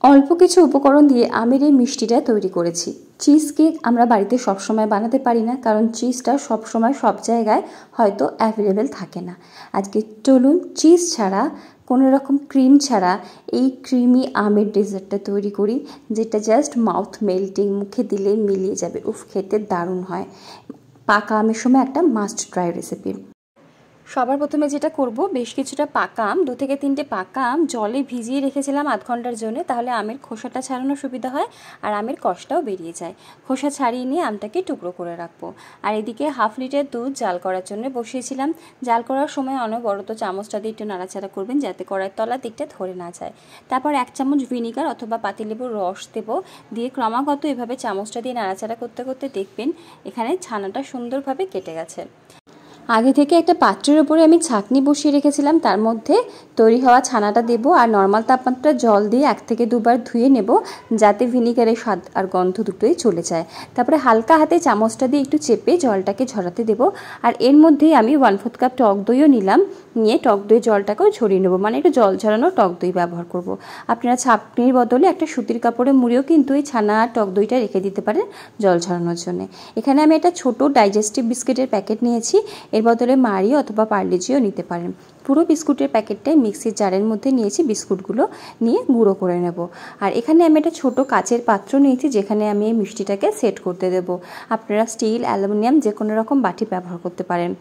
অল্প কিছু উপকরণ দিয়ে আমের এই মিষ্টিটা তৈরি করেছি। চিজ কেক আমরা বাড়িতে সবসময় বানাতে পারি না, কারণ চিজটা সবসময় সব জায়গায় হয়তো অ্যাভেলেবেল থাকে না। আজকে চলুন চিজ ছাড়া, কোনো রকম ক্রিম ছাড়া এই ক্রিমি আমের ডেজার্টটা তৈরি করি, যেটা জাস্ট মাউথ মেল্টিং, মুখে দিলেই মিলিয়ে যাবে। উফ, খেতে দারুণ হয়। পাকা আমের সময় একটা মাস্ট ট্রাই রেসিপি। সবার প্রথমে যেটা করব, বেশ কিছুটা পাকা আম, 2 থেকে 3টে পাকা আম জলে ভিজিয়ে রেখেছিলাম আধ ঘন্টার জন্য, তাহলে আমের খোসাটা ছাড়ানো সুবিধা হয় আর আমের কষটাও বেরিয়ে যায়। খোসা ছাড়িয়ে নিয়ে আমটাকে টুকরো করে রাখবো। আর এদিকে 1/2 লিটার দুধ জাল করার জন্য বসিয়েছিলাম। জাল করার সময় অনবরত চামচটা দিয়ে একটু নাড়াচাড়া করবেন, যাতে কড়াইয়ের তলার দিকটা ধরে না যায়। তারপর 1 চামচ ভিনিগার অথবা পাতিলেবুর রস দেবো, দিয়ে ক্রমাগত এভাবে চামচটা দিয়ে নাড়াচাড়া করতে করতে দেখবেন এখানে ছানাটা সুন্দরভাবে কেটে গেছে। আগে থেকে একটা পাত্রের উপরে আমি ছাঁকনি বসিয়ে রেখেছিলাম, তার মধ্যে তৈরি হওয়া ছানাটা দেবো আর নর্মাল তাপমাত্রায় জল দিয়ে 1 থেকে 2 বার ধুয়ে নেব, যাতে ভিনিগারের স্বাদ আর গন্ধ দুটোই চলে যায়। তারপরে হালকা হাতে চামচটা দিয়ে একটু চেপে জলটাকে ঝরাতে দেবো। আর এর মধ্যেই আমি 1/4 কাপ টক দইও নিলাম, নিয়ে টক দই জলটাকেও ঝরিয়ে নেবো, মানে একটু জল ঝরানো টক দই ব্যবহার করব। আপনারা ছাঁকনির বদলে একটা সুতির কাপড়ে মুড়েও কিন্তু এই ছানা আর টক দইটা রেখে দিতে পারেন জল ঝরানোর জন্য। এখানে আমি একটা ছোট ডাইজেস্টিভ বিস্কিটের প্যাকেট নিয়েছি, এর বদলে মারি অথবা পার্লেজিও নিতে পারেন। পুরো বিস্কুটের প্যাকেটটাই মিক্সির জারের মধ্যে নিয়েছি, বিস্কুটগুলো নিয়ে গুঁড়ো করে নেব। আর এখানে আমি একটা ছোট কাচের পাত্র নিয়েছি, যেখানে আমি এই মিষ্টিটাকে সেট করতে দেব। আপনারা স্টিল, অ্যালুমিনিয়াম যে কোনো রকম বাটি ব্যবহার করতে পারেন।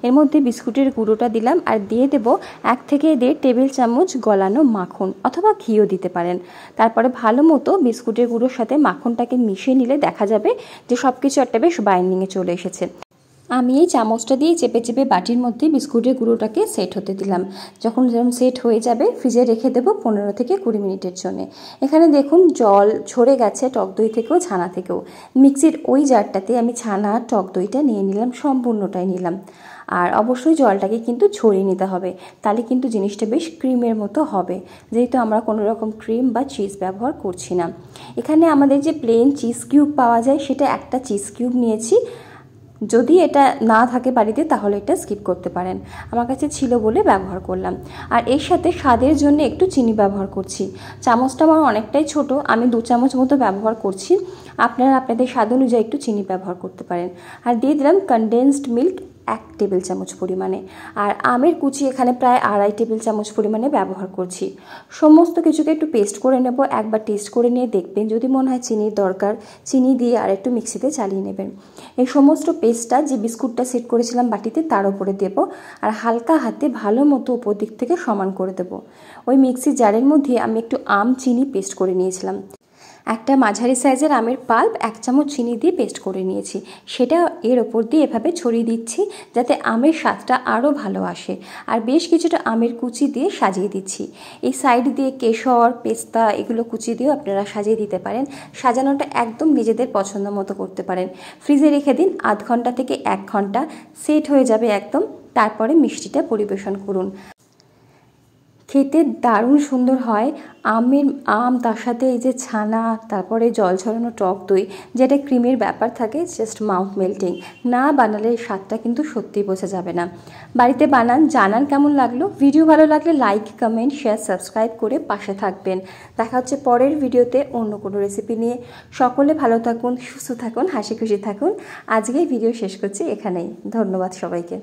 এর মধ্যে বিস্কুটের গুঁড়োটা দিলাম আর দিয়ে দেব 1 থেকে 1.5 টেবিল চামচ গলানো মাখন অথবা ঘিও দিতে পারেন। তারপরে ভালো মতো বিস্কুটের গুঁড়োর সাথে মাখনটাকে মিশিয়ে নিলে দেখা যাবে যে সব কিছু একটা বেশ বাইন্ডিংয়ে চলে এসেছে। আমি এই চামচটা দিয়ে চেপে চেপে বাটির মধ্যে বিস্কুটের গুঁড়োটাকে সেট হতে দিলাম। যখন সেট হয়ে যাবে ফ্রিজে রেখে দেবো 15 থেকে 20 মিনিটের জন্য। এখানে দেখুন জল ঝরে গেছে টক দই থেকেও, ছানা থেকেও। মিক্সির ওই জারটাতে আমি ছানা টক দইটা নিয়ে নিলাম, সম্পূর্ণটাই নিলাম। আর অবশ্যই জলটাকে কিন্তু ছড়িয়ে নিতে হবে, তাহলে কিন্তু জিনিসটা বেশ ক্রিমের মতো হবে, যেহেতু আমরা কোনো রকম ক্রিম বা চিজ ব্যবহার করছি না। এখানে আমাদের যে প্লেন চিজ কিউব পাওয়া যায়, সেটা একটা চিজ কিউব নিয়েছি। যদি এটা না থাকে বাড়িতে তাহলে এটা স্কিপ করতে পারেন, আমার কাছে ছিল বলে ব্যবহার করলাম। আর এর সাথে স্বাদের জন্য একটু চিনি ব্যবহার করছি। চামচটা আমার অনেকটাই ছোট, আমি 2 চামচ মতো ব্যবহার করছি। আপনারা আপনাদের স্বাদ অনুযায়ী একটু চিনি ব্যবহার করতে পারেন। আর দিয়ে দিলাম কনডেন্সড মিল্ক 1 টেবিল চামচ পরিমাণে। আর আমের কুচি এখানে প্রায় 2.5 টেবিল চামচ পরিমাণে ব্যবহার করছি। সমস্ত কিছুকে একটু পেস্ট করে নেব। একবার টেস্ট করে নিয়ে দেখবেন, যদি মনে হয় চিনির দরকার, চিনি দিয়ে আর একটু মিক্সিতে চালিয়ে নেবেন। এই সমস্ত পেস্টটা যে বিস্কুটটা সেট করেছিলাম বাটিতে তার উপরে দেব, আর হালকা হাতে ভালো মতো উপর দিক থেকে সমান করে দেব। ওই মিক্সির জারের মধ্যে আমি একটু আম চিনি পেস্ট করে নিয়েছিলাম। একটা মাঝারি সাইজের আমের পাল্প 1 চামচ চিনি দিয়ে পেস্ট করে নিয়েছি, সেটা এর ওপর দিয়ে এভাবে ছড়িয়ে দিচ্ছি, যাতে আমের স্বাদটা আরও ভালো আসে। আর বেশ কিছুটা আমের কুচি দিয়ে সাজিয়ে দিচ্ছি। এই সাইড দিয়ে কেশর, পেস্তা এগুলো কুচি দিয়েও আপনারা সাজিয়ে দিতে পারেন। সাজানোটা একদম নিজেদের পছন্দ মতো করতে পারেন। ফ্রিজে রেখে দিন 0.5 ঘন্টা থেকে 1 ঘন্টা, সেট হয়ে যাবে একদম। তারপরে মিষ্টিটা পরিবেশন করুন। খেতে দারুণ সুন্দর হয়। আম তার সাথে এই যে ছানা, তারপরে জল ঝরানো টক দই, যেটা ক্রিমের ব্যাপার থাকে, জাস্ট মাউথ মেল্টিং। না বানালে স্বাদটা কিন্তু সত্যিই বোঝা যাবে না। বাড়িতে বানান, জানান কেমন লাগলো। ভিডিও ভালো লাগলে লাইক, কমেন্ট, শেয়ার, সাবস্ক্রাইব করে পাশে থাকবেন। দেখা হচ্ছে পরের ভিডিওতে অন্য কোনো রেসিপি নিয়ে। সকলে ভালো থাকুন, সুস্থ থাকুন, হাসি খুশি থাকুন। আজকে ভিডিও শেষ করছি এখানেই। ধন্যবাদ সবাইকে।